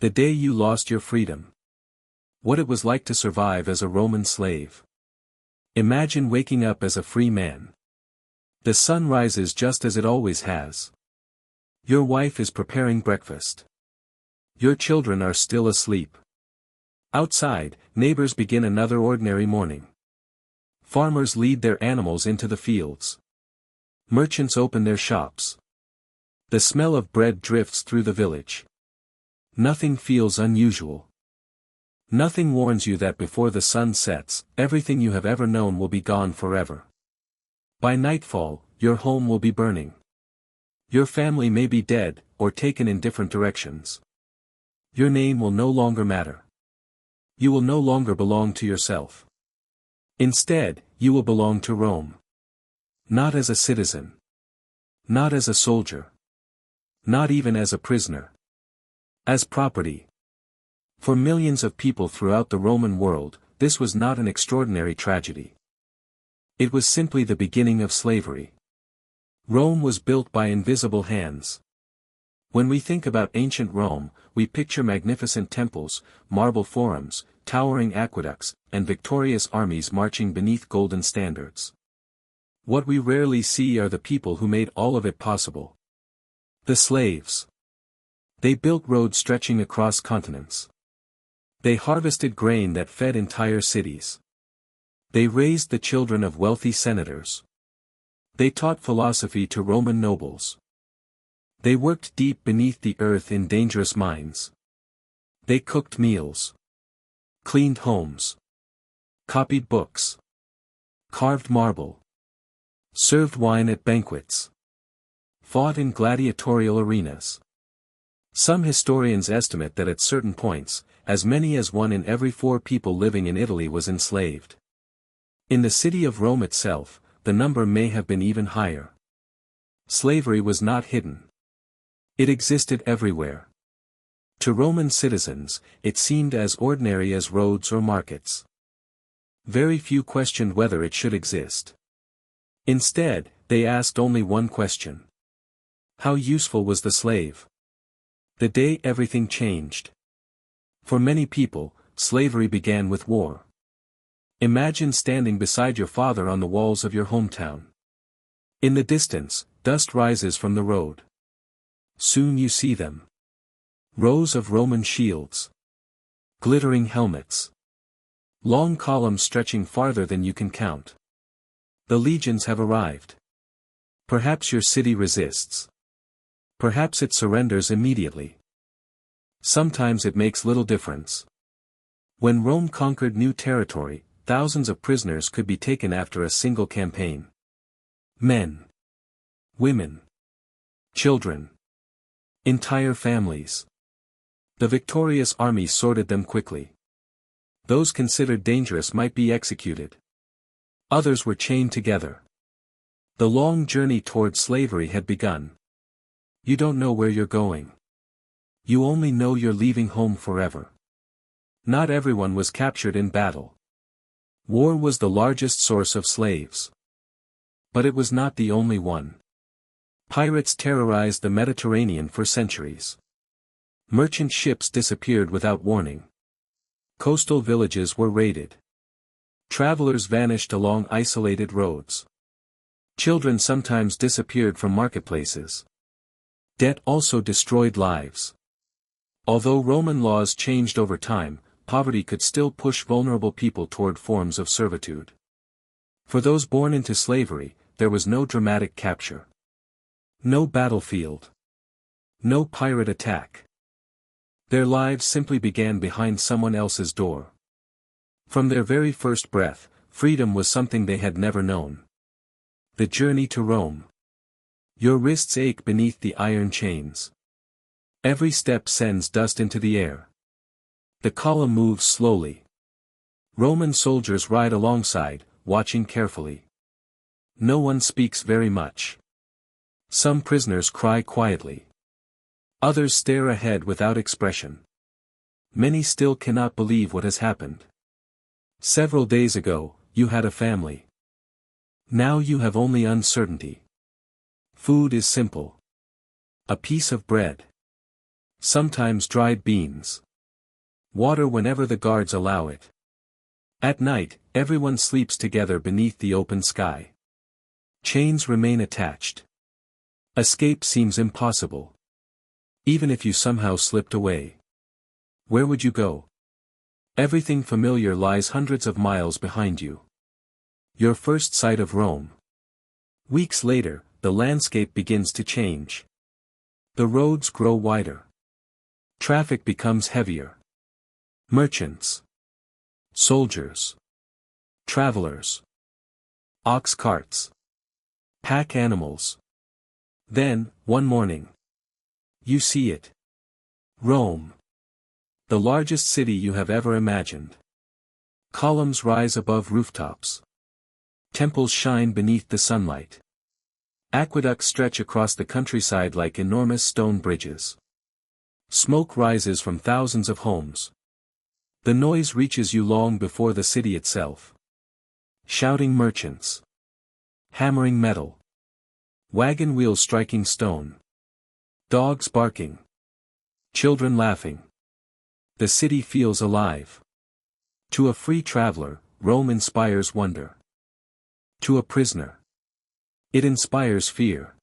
The day you lost your freedom. What it was like to survive as a Roman slave. Imagine waking up as a free man. The sun rises just as it always has. Your wife is preparing breakfast. Your children are still asleep. Outside, neighbors begin another ordinary morning. Farmers lead their animals into the fields. Merchants open their shops. The smell of bread drifts through the village. Nothing feels unusual. Nothing warns you that before the sun sets, everything you have ever known will be gone forever. By nightfall, your home will be burning. Your family may be dead, or taken in different directions. Your name will no longer matter. You will no longer belong to yourself. Instead, you will belong to Rome. Not as a citizen. Not as a soldier. Not even as a prisoner. As property. For millions of people throughout the Roman world, this was not an extraordinary tragedy. It was simply the beginning of slavery. Rome was built by invisible hands. When we think about ancient Rome, we picture magnificent temples, marble forums, towering aqueducts, and victorious armies marching beneath golden standards. What we rarely see are the people who made all of it possible. The slaves. They built roads stretching across continents. They harvested grain that fed entire cities. They raised the children of wealthy senators. They taught philosophy to Roman nobles. They worked deep beneath the earth in dangerous mines. They cooked meals. Cleaned homes. Copied books. Carved marble. Served wine at banquets. Fought in gladiatorial arenas. Some historians estimate that at certain points, as many as 1 in every 4 people living in Italy was enslaved. In the city of Rome itself, the number may have been even higher. Slavery was not hidden. It existed everywhere. To Roman citizens, it seemed as ordinary as roads or markets. Very few questioned whether it should exist. Instead, they asked only one question. How useful was the slave? The day everything changed. For many people, slavery began with war. Imagine standing beside your father on the walls of your hometown. In the distance, dust rises from the road. Soon you see them. Rows of Roman shields. Glittering helmets. Long columns stretching farther than you can count. The legions have arrived. Perhaps your city resists. Perhaps it surrenders immediately. Sometimes it makes little difference. When Rome conquered new territory, thousands of prisoners could be taken after a single campaign. Men. Women. Children. Entire families. The victorious army sorted them quickly. Those considered dangerous might be executed. Others were chained together. The long journey toward slavery had begun. You don't know where you're going. You only know you're leaving home forever. Not everyone was captured in battle. War was the largest source of slaves. But it was not the only one. Pirates terrorized the Mediterranean for centuries. Merchant ships disappeared without warning. Coastal villages were raided. Travelers vanished along isolated roads. Children sometimes disappeared from marketplaces. Debt also destroyed lives. Although Roman laws changed over time, poverty could still push vulnerable people toward forms of servitude. For those born into slavery, there was no dramatic capture. No battlefield. No pirate attack. Their lives simply began behind someone else's door. From their very first breath, freedom was something they had never known. The journey to Rome. Your wrists ache beneath the iron chains. Every step sends dust into the air. The column moves slowly. Roman soldiers ride alongside, watching carefully. No one speaks very much. Some prisoners cry quietly. Others stare ahead without expression. Many still cannot believe what has happened. Several days ago, you had a family. Now you have only uncertainty. Food is simple. A piece of bread. Sometimes dried beans. Water whenever the guards allow it. At night, everyone sleeps together beneath the open sky. Chains remain attached. Escape seems impossible. Even if you somehow slipped away. Where would you go? Everything familiar lies hundreds of miles behind you. Your first sight of Rome. Weeks later, the landscape begins to change. The roads grow wider. Traffic becomes heavier. Merchants. Soldiers. Travelers. Ox carts. Pack animals. Then, one morning. You see it. Rome. The largest city you have ever imagined. Columns rise above rooftops. Temples shine beneath the sunlight. Aqueducts stretch across the countryside like enormous stone bridges. Smoke rises from thousands of homes. The noise reaches you long before the city itself. Shouting merchants. Hammering metal. Wagon wheels striking stone. Dogs barking. Children laughing. The city feels alive. To a free traveler, Rome inspires wonder. To a prisoner, it inspires fear.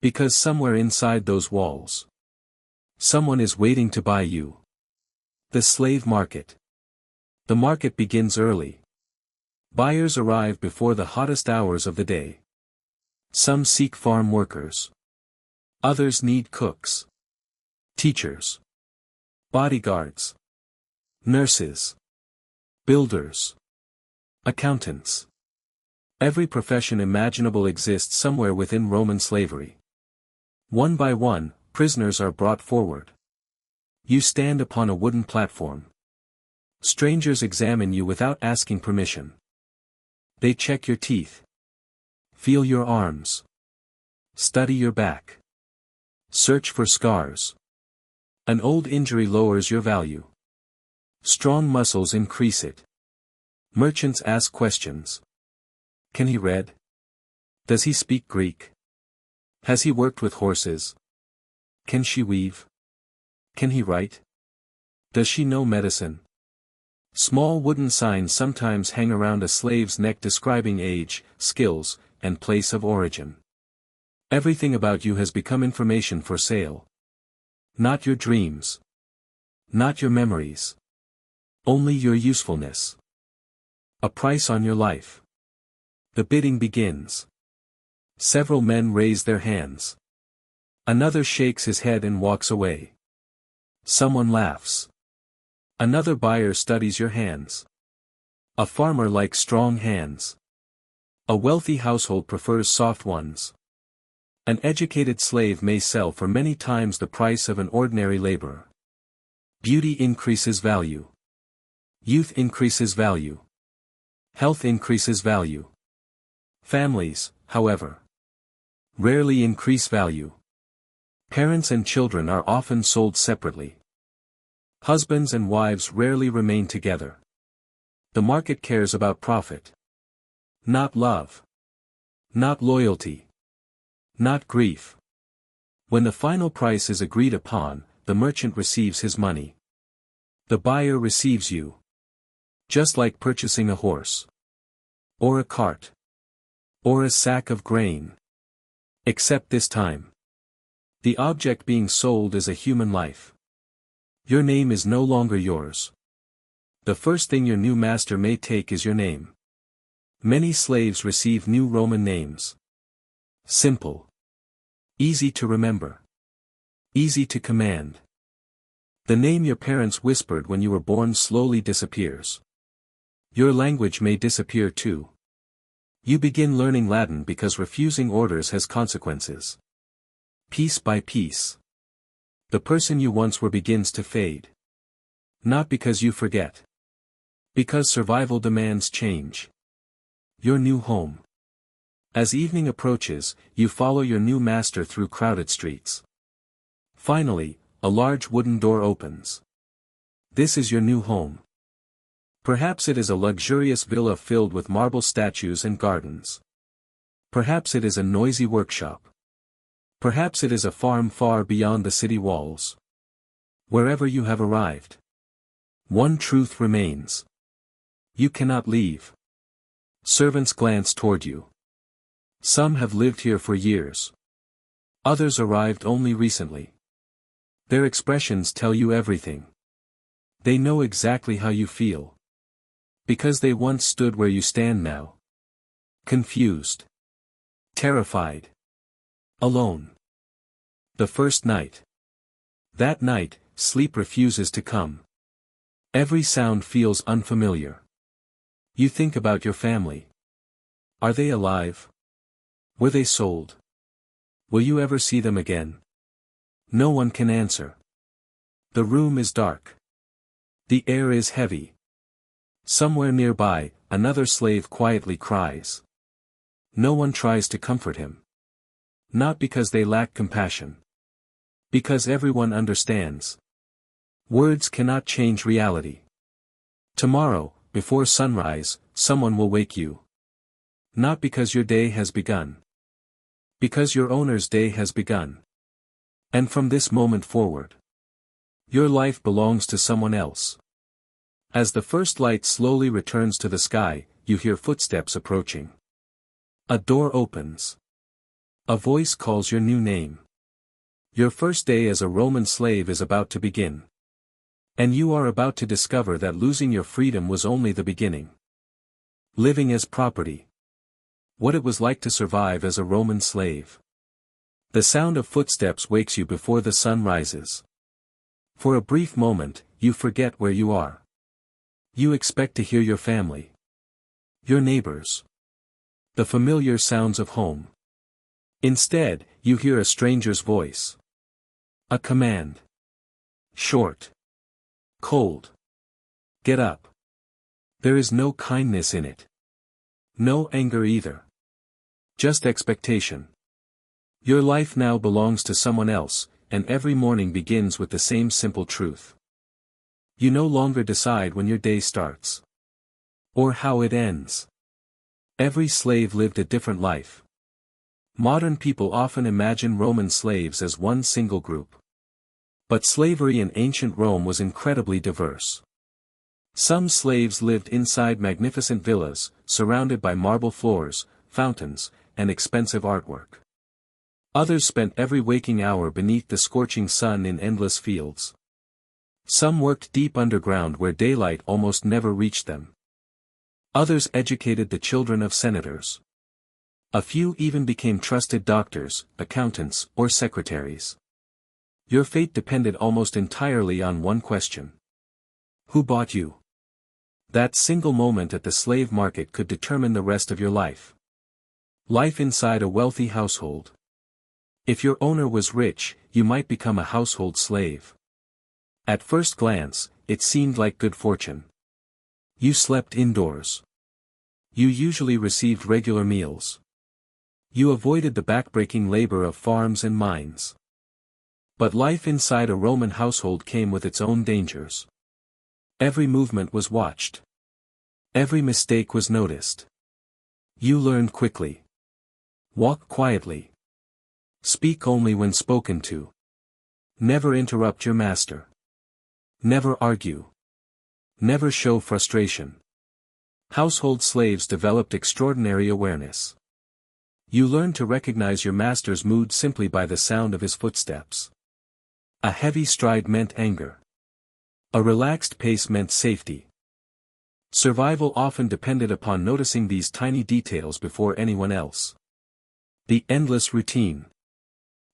Because somewhere inside those walls, someone is waiting to buy you. The slave market. The market begins early. Buyers arrive before the hottest hours of the day. Some seek farm workers. Others need cooks. Teachers. Bodyguards. Nurses. Builders. Accountants. Every profession imaginable exists somewhere within Roman slavery. One by one, prisoners are brought forward. You stand upon a wooden platform. Strangers examine you without asking permission. They check your teeth. Feel your arms. Study your back. Search for scars. An old injury lowers your value. Strong muscles increase it. Merchants ask questions. Can he read? Does he speak Greek? Has he worked with horses? Can she weave? Can he write? Does she know medicine? Small wooden signs sometimes hang around a slave's neck describing age, skills, and place of origin. Everything about you has become information for sale. Not your dreams. Not your memories. Only your usefulness. A price on your life. The bidding begins. Several men raise their hands. Another shakes his head and walks away. Someone laughs. Another buyer studies your hands. A farmer likes strong hands. A wealthy household prefers soft ones. An educated slave may sell for many times the price of an ordinary laborer. Beauty increases value. Youth increases value. Health increases value. Families, however, rarely increase value. Parents and children are often sold separately. Husbands and wives rarely remain together. The market cares about profit. Not love. Not loyalty. Not grief. When the final price is agreed upon, the merchant receives his money. The buyer receives you. Just like purchasing a horse. Or a cart. Or a sack of grain. Except this time. The object being sold is a human life. Your name is no longer yours. The first thing your new master may take is your name. Many slaves receive new Roman names. Simple. Easy to remember. Easy to command. The name your parents whispered when you were born slowly disappears. Your language may disappear too. You begin learning Latin because refusing orders has consequences. Piece by piece. The person you once were begins to fade. Not because you forget. Because survival demands change. Your new home. As evening approaches, you follow your new master through crowded streets. Finally, a large wooden door opens. This is your new home. Perhaps it is a luxurious villa filled with marble statues and gardens. Perhaps it is a noisy workshop. Perhaps it is a farm far beyond the city walls. Wherever you have arrived, one truth remains. You cannot leave. Servants glance toward you. Some have lived here for years. Others arrived only recently. Their expressions tell you everything. They know exactly how you feel. Because they once stood where you stand now. Confused. Terrified. Alone. The first night. That night, sleep refuses to come. Every sound feels unfamiliar. You think about your family. Are they alive? Were they sold? Will you ever see them again? No one can answer. The room is dark. The air is heavy. Somewhere nearby, another slave quietly cries. No one tries to comfort him. Not because they lack compassion. Because everyone understands. Words cannot change reality. Tomorrow, before sunrise, someone will wake you. Not because your day has begun. Because your owner's day has begun. And from this moment forward, your life belongs to someone else. As the first light slowly returns to the sky, you hear footsteps approaching. A door opens. A voice calls your new name. Your first day as a Roman slave is about to begin. And you are about to discover that losing your freedom was only the beginning. Living as property. What it was like to survive as a Roman slave. The sound of footsteps wakes you before the sun rises. For a brief moment, you forget where you are. You expect to hear your family. Your neighbors. The familiar sounds of home. Instead, you hear a stranger's voice. A command. Short. Cold. Get up. There is no kindness in it. No anger either. Just expectation. Your life now belongs to someone else, and every morning begins with the same simple truth. You no longer decide when your day starts. Or how it ends. Every slave lived a different life. Modern people often imagine Roman slaves as one single group. But slavery in ancient Rome was incredibly diverse. Some slaves lived inside magnificent villas, surrounded by marble floors, fountains, and expensive artwork. Others spent every waking hour beneath the scorching sun in endless fields. Some worked deep underground where daylight almost never reached them. Others educated the children of senators. A few even became trusted doctors, accountants, or secretaries. Your fate depended almost entirely on one question. Who bought you? That single moment at the slave market could determine the rest of your life. Life inside a wealthy household. If your owner was rich, you might become a household slave. At first glance, it seemed like good fortune. You slept indoors. You usually received regular meals. You avoided the backbreaking labor of farms and mines. But life inside a Roman household came with its own dangers. Every movement was watched. Every mistake was noticed. You learned quickly. Walk quietly. Speak only when spoken to. Never interrupt your master. Never argue. Never show frustration. Household slaves developed extraordinary awareness. You learned to recognize your master's mood simply by the sound of his footsteps. A heavy stride meant anger. A relaxed pace meant safety. Survival often depended upon noticing these tiny details before anyone else. The endless routine.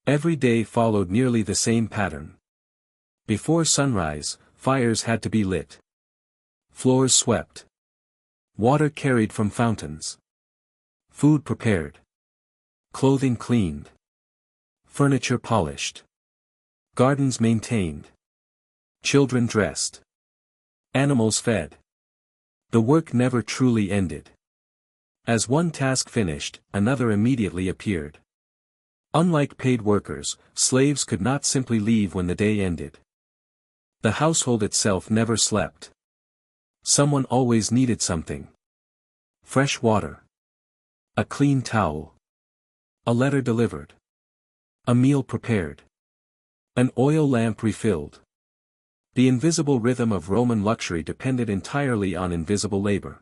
Every day followed nearly the same pattern. Before sunrise, fires had to be lit. Floors swept. Water carried from fountains. Food prepared. Clothing cleaned. Furniture polished. Gardens maintained. Children dressed. Animals fed. The work never truly ended. As one task finished, another immediately appeared. Unlike paid workers, slaves could not simply leave when the day ended. The household itself never slept. Someone always needed something. Fresh water. A clean towel. A letter delivered. A meal prepared. An oil lamp refilled. The invisible rhythm of Roman luxury depended entirely on invisible labor.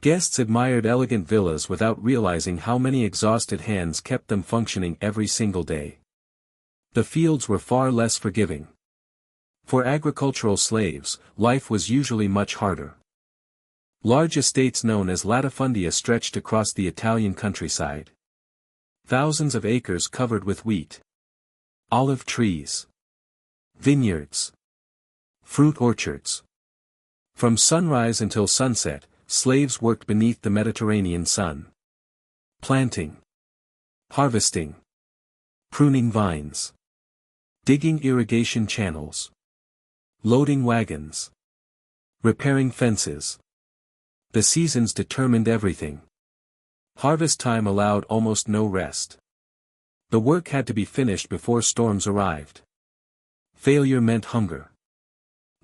Guests admired elegant villas without realizing how many exhausted hands kept them functioning every single day. The fields were far less forgiving. For agricultural slaves, life was usually much harder. Large estates known as latifundia stretched across the Italian countryside. Thousands of acres covered with wheat, olive trees, vineyards, fruit orchards. From sunrise until sunset, slaves worked beneath the Mediterranean sun. Planting, harvesting, pruning vines, digging irrigation channels, loading wagons, repairing fences. The seasons determined everything. Harvest time allowed almost no rest. The work had to be finished before storms arrived. Failure meant hunger.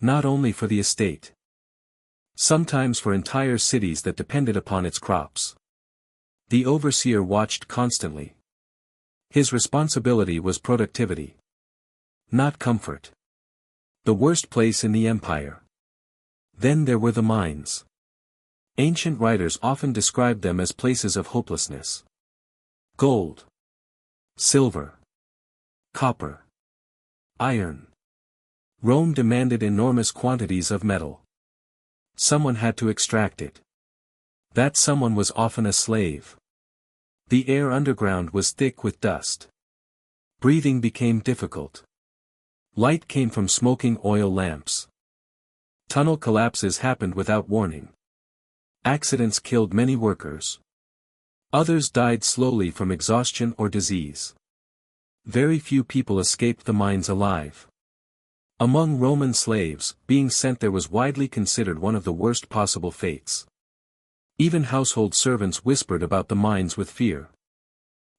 Not only for the estate. Sometimes for entire cities that depended upon its crops. The overseer watched constantly. His responsibility was productivity. Not comfort. The worst place in the empire. Then there were the mines. Ancient writers often described them as places of hopelessness. Gold, silver, copper, iron. Rome demanded enormous quantities of metal. Someone had to extract it. That someone was often a slave. The air underground was thick with dust. Breathing became difficult. Light came from smoking oil lamps. Tunnel collapses happened without warning. Accidents killed many workers. Others died slowly from exhaustion or disease. Very few people escaped the mines alive. Among Roman slaves, being sent there was widely considered one of the worst possible fates. Even household servants whispered about the mines with fear.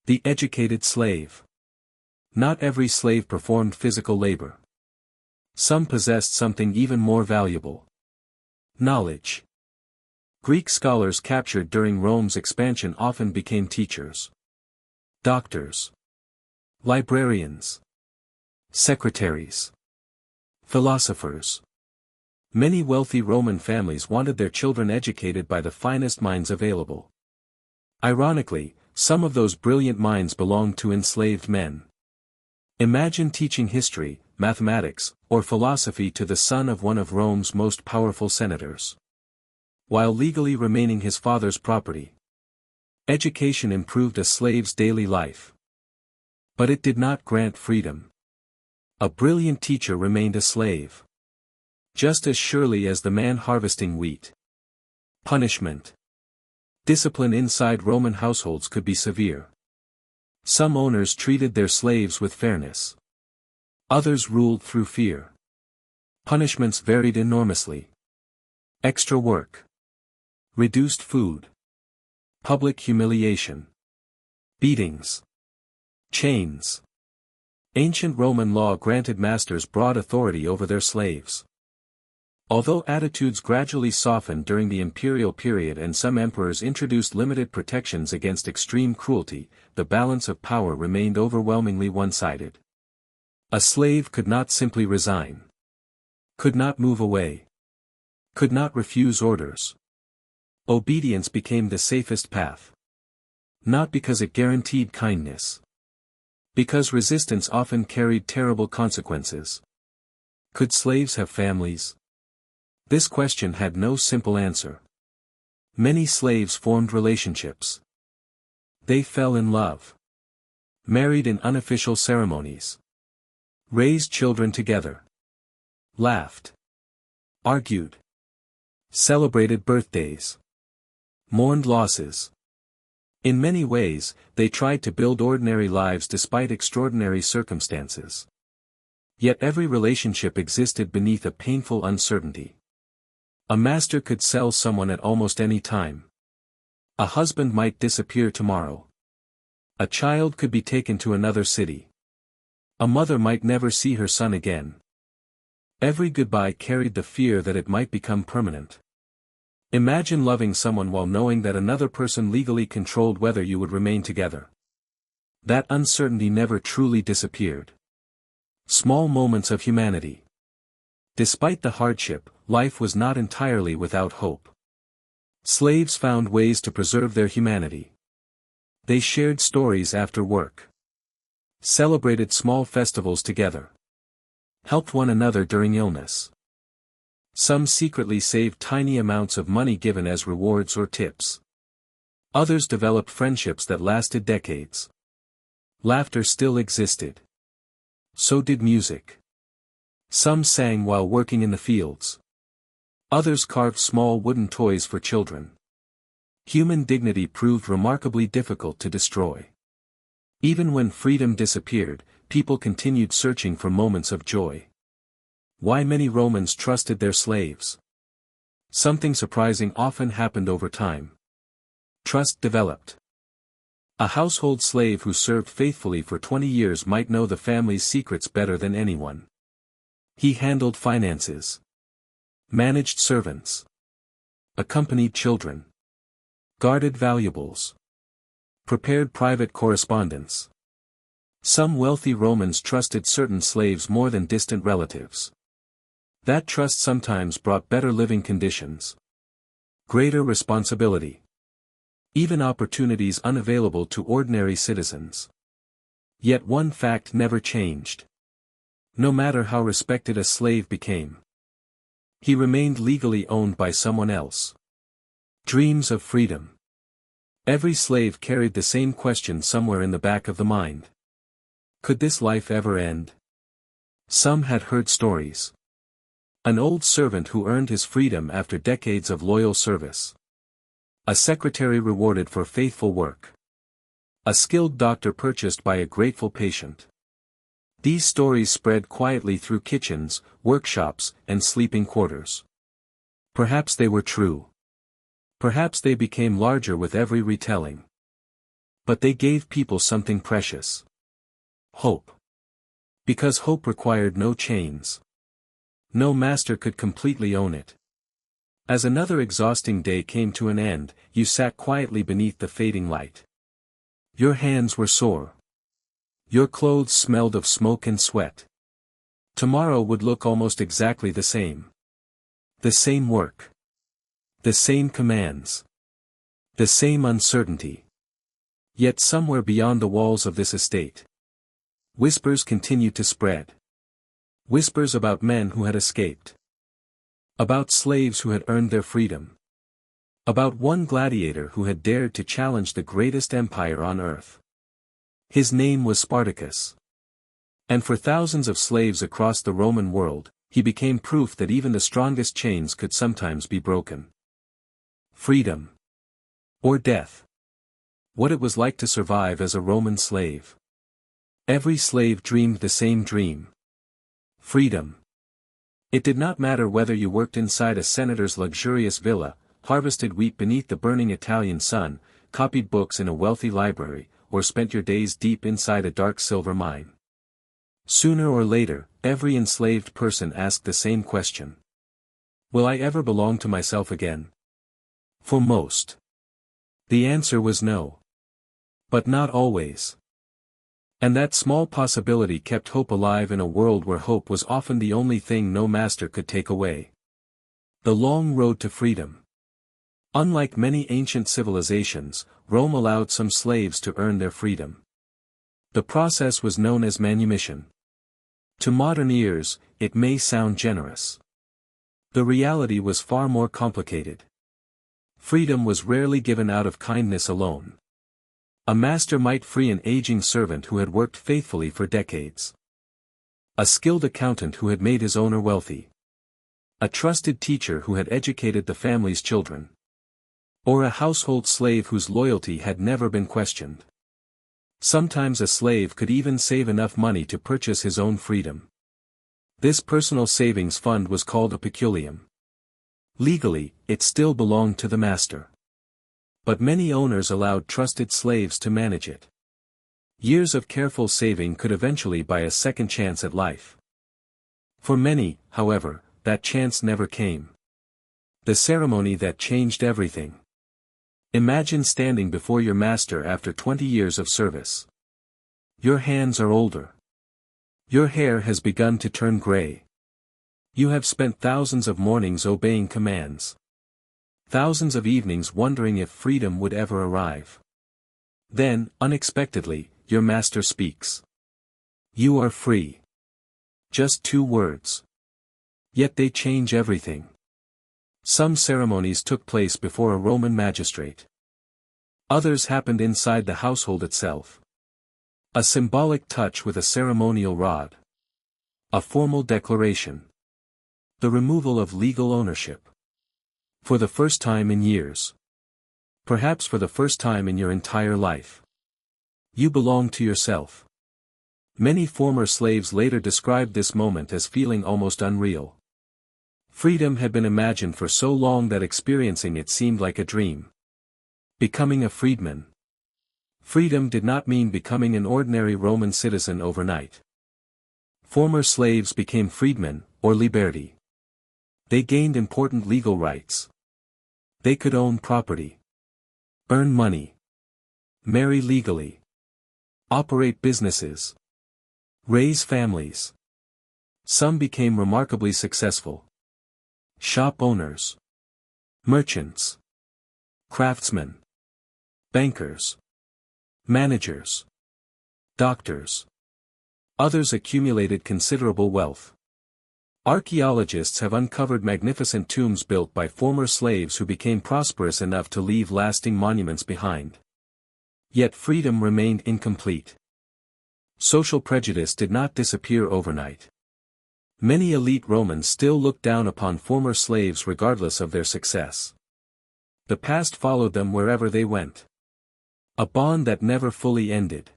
The educated slave. Not every slave performed physical labor. Some possessed something even more valuable. Knowledge. Greek scholars captured during Rome's expansion often became teachers. Doctors. Librarians. Secretaries. Philosophers. Many wealthy Roman families wanted their children educated by the finest minds available. Ironically, some of those brilliant minds belonged to enslaved men. Imagine teaching history, mathematics, or philosophy to the son of one of Rome's most powerful senators, while legally remaining his father's property. Education improved a slave's daily life. But it did not grant freedom. A brilliant teacher remained a slave. Just as surely as the man harvesting wheat. Punishment. Discipline inside Roman households could be severe. Some owners treated their slaves with fairness. Others ruled through fear. Punishments varied enormously. Extra work. Reduced food. Public humiliation. Beatings. Chains. Ancient Roman law granted masters broad authority over their slaves. Although attitudes gradually softened during the imperial period and some emperors introduced limited protections against extreme cruelty, the balance of power remained overwhelmingly one-sided. A slave could not simply resign. Could not move away. Could not refuse orders. Obedience became the safest path. Not because it guaranteed kindness. Because resistance often carried terrible consequences. Could slaves have families? This question had no simple answer. Many slaves formed relationships. They fell in love. Married in unofficial ceremonies. Raised children together. Laughed. Argued. Celebrated birthdays. Mourned losses. In many ways, they tried to build ordinary lives despite extraordinary circumstances. Yet every relationship existed beneath a painful uncertainty. A master could sell someone at almost any time. A husband might disappear tomorrow. A child could be taken to another city. A mother might never see her son again. Every goodbye carried the fear that it might become permanent. Imagine loving someone while knowing that another person legally controlled whether you would remain together. That uncertainty never truly disappeared. Small moments of humanity. Despite the hardship, life was not entirely without hope. Slaves found ways to preserve their humanity. They shared stories after work, celebrated small festivals together, helped one another during illness. Some secretly saved tiny amounts of money given as rewards or tips. Others developed friendships that lasted decades. Laughter still existed. So did music. Some sang while working in the fields. Others carved small wooden toys for children. Human dignity proved remarkably difficult to destroy. Even when freedom disappeared, people continued searching for moments of joy. Why many Romans trusted their slaves? Something surprising often happened over time. Trust developed. A household slave who served faithfully for 20 years might know the family's secrets better than anyone. He handled finances, managed servants, accompanied children, guarded valuables, prepared private correspondence. Some wealthy Romans trusted certain slaves more than distant relatives. That trust sometimes brought better living conditions, greater responsibility, even opportunities unavailable to ordinary citizens. Yet one fact never changed. No matter how respected a slave became, he remained legally owned by someone else. Dreams of freedom. Every slave carried the same question somewhere in the back of the mind. Could this life ever end? Some had heard stories. An old servant who earned his freedom after decades of loyal service. A secretary rewarded for faithful work. A skilled doctor purchased by a grateful patient. These stories spread quietly through kitchens, workshops, and sleeping quarters. Perhaps they were true. Perhaps they became larger with every retelling. But they gave people something precious. Hope. Because hope required no chains. No master could completely own it. As another exhausting day came to an end, you sat quietly beneath the fading light. Your hands were sore. Your clothes smelled of smoke and sweat. Tomorrow would look almost exactly the same. The same work. The same commands. The same uncertainty. Yet somewhere beyond the walls of this estate, whispers continued to spread. Whispers about men who had escaped. About slaves who had earned their freedom. About one gladiator who had dared to challenge the greatest empire on earth. His name was Spartacus. And for thousands of slaves across the Roman world, he became proof that even the strongest chains could sometimes be broken. Freedom. Or death. What it was like to survive as a Roman slave. Every slave dreamed the same dream. Freedom. It did not matter whether you worked inside a senator's luxurious villa, harvested wheat beneath the burning Italian sun, copied books in a wealthy library, or spent your days deep inside a dark silver mine. Sooner or later, every enslaved person asked the same question. Will I ever belong to myself again? For most, the answer was no. But not always. And that small possibility kept hope alive in a world where hope was often the only thing no master could take away. The long road to freedom. Unlike many ancient civilizations, Rome allowed some slaves to earn their freedom. The process was known as manumission. To modern ears, it may sound generous. The reality was far more complicated. Freedom was rarely given out of kindness alone. A master might free an aging servant who had worked faithfully for decades. A skilled accountant who had made his owner wealthy. A trusted teacher who had educated the family's children. Or a household slave whose loyalty had never been questioned. Sometimes a slave could even save enough money to purchase his own freedom. This personal savings fund was called a peculium. Legally, it still belonged to the master. But many owners allowed trusted slaves to manage it. Years of careful saving could eventually buy a second chance at life. For many, however, that chance never came. The ceremony that changed everything. Imagine standing before your master after 20 years of service. Your hands are older. Your hair has begun to turn gray. You have spent thousands of mornings obeying commands. Thousands of evenings wondering if freedom would ever arrive. Then, unexpectedly, your master speaks. You are free. Just 2 words. Yet they change everything. Some ceremonies took place before a Roman magistrate. Others happened inside the household itself. A symbolic touch with a ceremonial rod. A formal declaration. The removal of legal ownership. For the first time in years. Perhaps for the first time in your entire life. You belong to yourself. Many former slaves later described this moment as feeling almost unreal. Freedom had been imagined for so long that experiencing it seemed like a dream. Becoming a freedman. Freedom did not mean becoming an ordinary Roman citizen overnight. Former slaves became freedmen, or liberti. They gained important legal rights. They could own property. Earn money. Marry legally. Operate businesses. Raise families. Some became remarkably successful. Shop owners. Merchants. Craftsmen. Bankers. Managers. Doctors. Others accumulated considerable wealth. Archaeologists have uncovered magnificent tombs built by former slaves who became prosperous enough to leave lasting monuments behind. Yet freedom remained incomplete. Social prejudice did not disappear overnight. Many elite Romans still looked down upon former slaves regardless of their success. The past followed them wherever they went. A bond that never fully ended.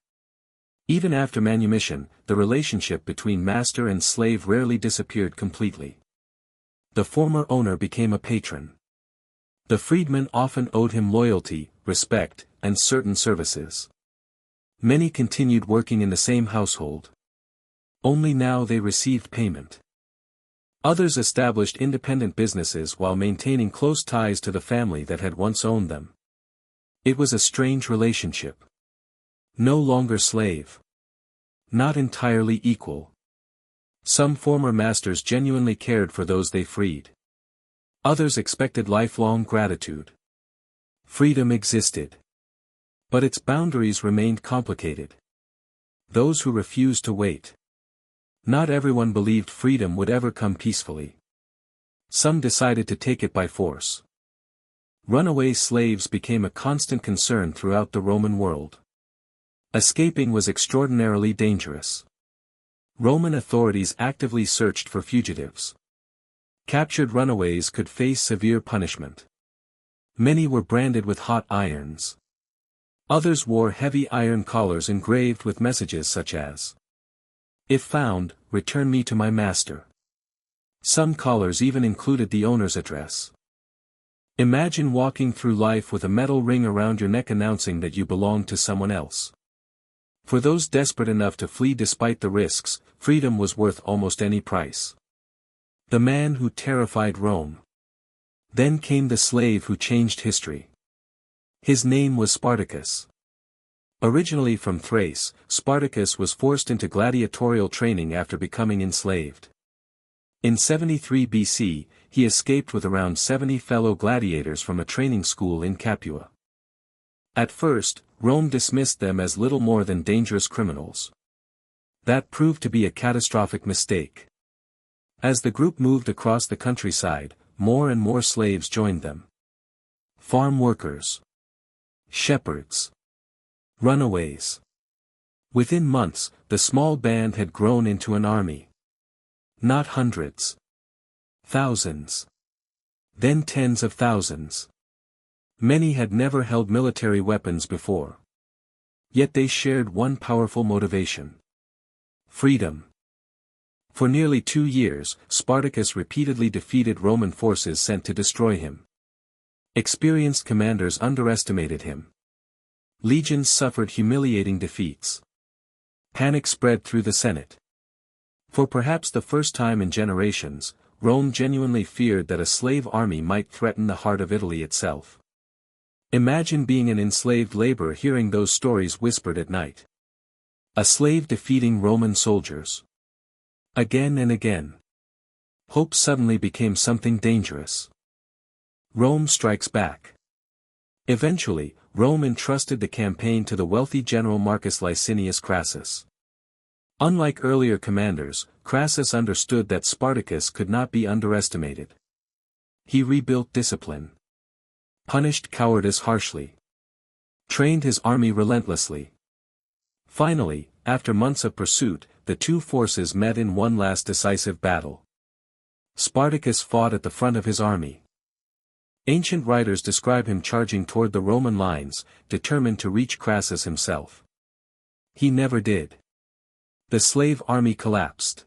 Even after manumission, the relationship between master and slave rarely disappeared completely. The former owner became a patron. The freedman often owed him loyalty, respect, and certain services. Many continued working in the same household. Only now they received payment. Others established independent businesses while maintaining close ties to the family that had once owned them. It was a strange relationship. No longer slave. Not entirely equal. Some former masters genuinely cared for those they freed. Others expected lifelong gratitude. Freedom existed. But its boundaries remained complicated. Those who refused to wait. Not everyone believed freedom would ever come peacefully. Some decided to take it by force. Runaway slaves became a constant concern throughout the Roman world. Escaping was extraordinarily dangerous. Roman authorities actively searched for fugitives. Captured runaways could face severe punishment. Many were branded with hot irons. Others wore heavy iron collars engraved with messages such as, "If found, return me to my master." Some collars even included the owner's address. Imagine walking through life with a metal ring around your neck announcing that you belong to someone else. For those desperate enough to flee despite the risks, freedom was worth almost any price. The man who terrified Rome. Then came the slave who changed history. His name was Spartacus. Originally from Thrace, Spartacus was forced into gladiatorial training after becoming enslaved. In 73 BC, he escaped with around 70 fellow gladiators from a training school in Capua. At first, Rome dismissed them as little more than dangerous criminals. That proved to be a catastrophic mistake. As the group moved across the countryside, more and more slaves joined them. Farm workers. Shepherds. Runaways. Within months, the small band had grown into an army. Not hundreds. Thousands. Then tens of thousands. Many had never held military weapons before. Yet they shared one powerful motivation. Freedom. For nearly 2 years, Spartacus repeatedly defeated Roman forces sent to destroy him. Experienced commanders underestimated him. Legions suffered humiliating defeats. Panic spread through the Senate. For perhaps the first time in generations, Rome genuinely feared that a slave army might threaten the heart of Italy itself. Imagine being an enslaved laborer hearing those stories whispered at night. A slave defeating Roman soldiers. Again and again. Hope suddenly became something dangerous. Rome strikes back. Eventually, Rome entrusted the campaign to the wealthy general Marcus Licinius Crassus. Unlike earlier commanders, Crassus understood that Spartacus could not be underestimated. He rebuilt discipline, punished cowardice harshly, trained his army relentlessly. Finally, after months of pursuit, the two forces met in one last decisive battle. Spartacus fought at the front of his army. Ancient writers describe him charging toward the Roman lines, determined to reach Crassus himself. He never did. The slave army collapsed.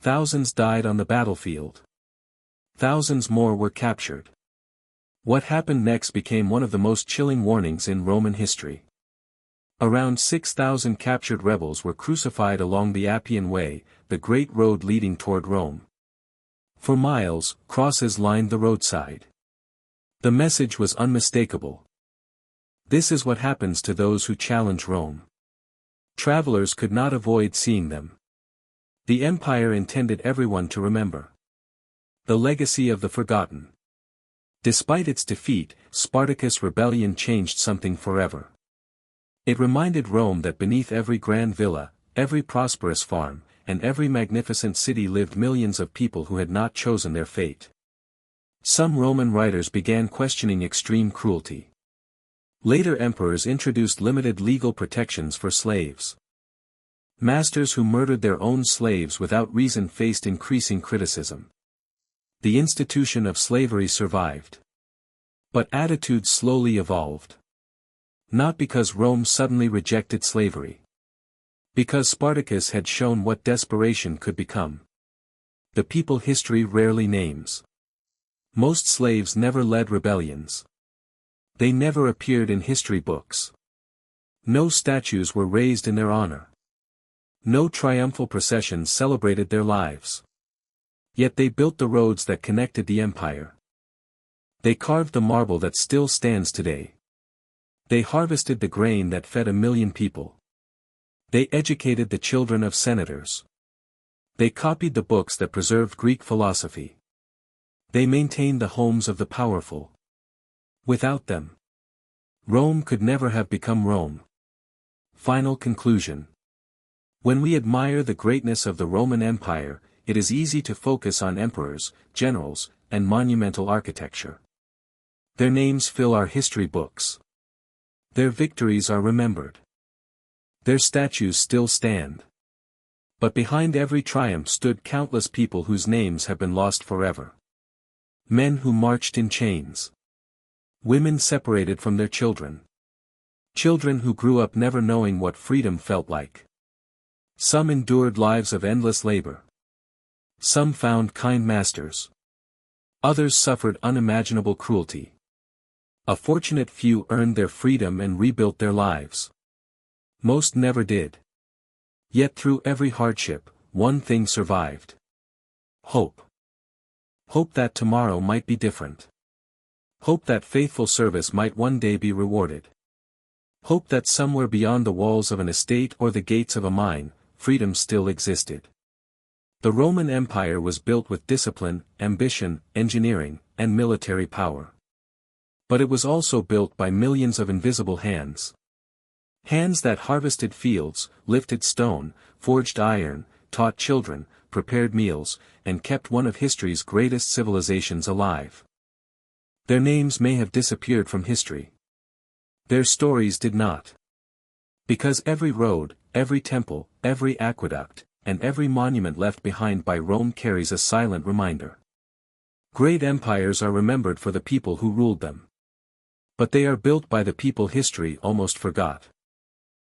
Thousands died on the battlefield. Thousands more were captured. What happened next became one of the most chilling warnings in Roman history. Around 6,000 captured rebels were crucified along the Appian Way, the great road leading toward Rome. For miles, crosses lined the roadside. The message was unmistakable. This is what happens to those who challenge Rome. Travelers could not avoid seeing them. The empire intended everyone to remember. The legacy of the forgotten. Despite its defeat, Spartacus' rebellion changed something forever. It reminded Rome that beneath every grand villa, every prosperous farm, and every magnificent city lived millions of people who had not chosen their fate. Some Roman writers began questioning extreme cruelty. Later emperors introduced limited legal protections for slaves. Masters who murdered their own slaves without reason faced increasing criticism. The institution of slavery survived. But attitudes slowly evolved. Not because Rome suddenly rejected slavery. Because Spartacus had shown what desperation could become. The people history rarely names. Most slaves never led rebellions. They never appeared in history books. No statues were raised in their honor. No triumphal processions celebrated their lives. Yet they built the roads that connected the empire. They carved the marble that still stands today. They harvested the grain that fed 1 million people. They educated the children of senators. They copied the books that preserved Greek philosophy. They maintained the homes of the powerful. Without them, Rome could never have become Rome. Final conclusion. When we admire the greatness of the Roman Empire, it is easy to focus on emperors, generals, and monumental architecture. Their names fill our history books. Their victories are remembered. Their statues still stand. But behind every triumph stood countless people whose names have been lost forever. Men who marched in chains. Women separated from their children. Children who grew up never knowing what freedom felt like. Some endured lives of endless labor. Some found kind masters. Others suffered unimaginable cruelty. A fortunate few earned their freedom and rebuilt their lives. Most never did. Yet through every hardship, one thing survived. Hope. Hope that tomorrow might be different. Hope that faithful service might one day be rewarded. Hope that somewhere beyond the walls of an estate or the gates of a mine, freedom still existed. The Roman Empire was built with discipline, ambition, engineering, and military power. But it was also built by millions of invisible hands. Hands that harvested fields, lifted stone, forged iron, taught children, prepared meals, and kept one of history's greatest civilizations alive. Their names may have disappeared from history. Their stories did not. Because every road, every temple, every aqueduct, and every monument left behind by Rome carries a silent reminder. Great empires are remembered for the people who ruled them. But they are built by the people history almost forgot.